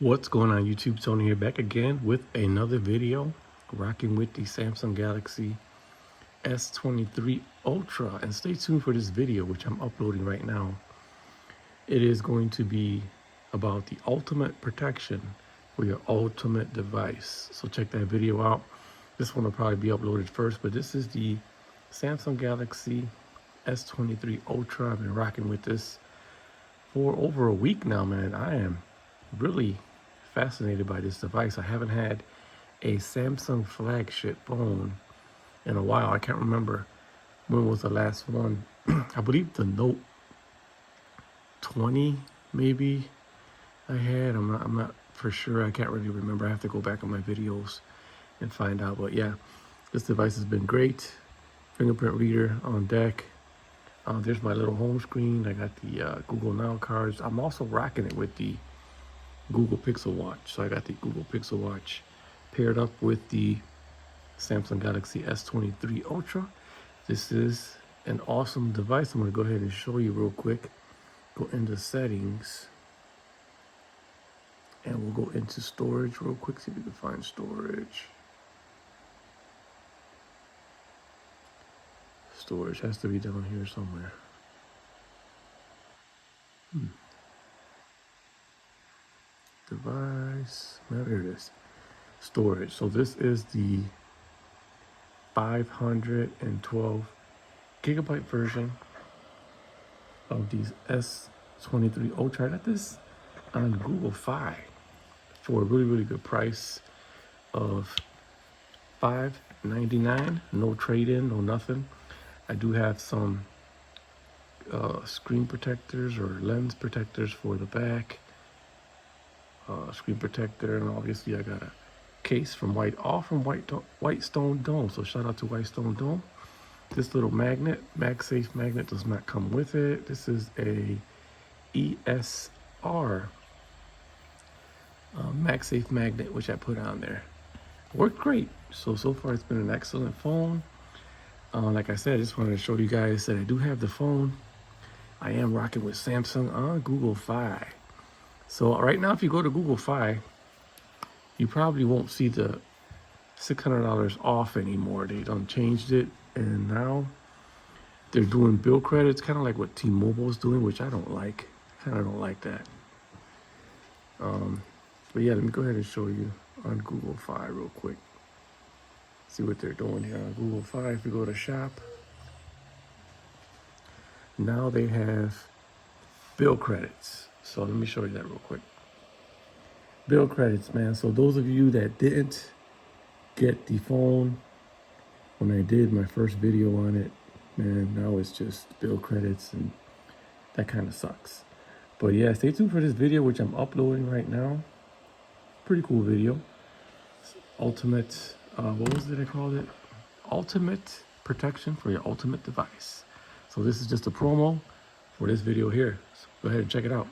What's going on YouTube? Tony here, back again with another video, rocking with the Samsung Galaxy S23 Ultra. And stay tuned for this video, which I'm uploading right now. It is going to be about the ultimate protection for your ultimate device. So check that video out. This one will probably be uploaded first, but this is the Samsung Galaxy S23 Ultra. I've been rocking with this for over a week now, man. I am really fascinated by this device. I haven't had a Samsung flagship phone in a while. I can't remember when was the last one. I believe the Note 20 maybe I had. I'm not for sure. I can't really remember. I have to go back on my videos and find out. But yeah, this device has been great. Fingerprint reader on deck. There's my little home screen. I got the Google Now cards. I'm also rocking it with the Google Pixel Watch. So I got the Google Pixel Watch paired up with the Samsung Galaxy S23 Ultra. This is an awesome device. I'm going to go ahead and show you real quick. Go into settings and we'll go into storage real quick, see if we can find storage. Storage has to be down here somewhere. Device, there it is. Storage. So this is the 512 gigabyte version of these S23 Ultra. I got this on Google Fi for a really good price of $5.99. No trade-in, no nothing. I do have some screen protectors or lens protectors for the back. Screen protector, and obviously I got a case from Whitestone Dome. So shout out to Whitestone Dome. This little magnet, MagSafe magnet, does not come with it. This is a ESR MagSafe magnet, which I put on there. Worked great. So far it's been an excellent phone. Like I said, I just wanted to show you guys that I do have the phone. I am rocking with Samsung on Google Fi. So right now, if you go to Google Fi, you probably won't see the $600 off anymore. They done changed it, and now they're doing bill credits, kind of like what T-Mobile is doing, which I don't like. Kind of don't like that. But yeah, let me go ahead and show you on Google Fi real quick. See what they're doing here on Google Fi. If you go to shop, now they have bill credits. So let me show you that real quick. Bill credits, man. So those of you that didn't get the phone when I did my first video on it, man, now it's just bill credits, and that kind of sucks. But yeah, stay tuned for this video, which I'm uploading right now. Pretty cool video. Ultimate, what was it I called it? Ultimate protection for your ultimate device. So this is just a promo for this video here. So go ahead and check it out.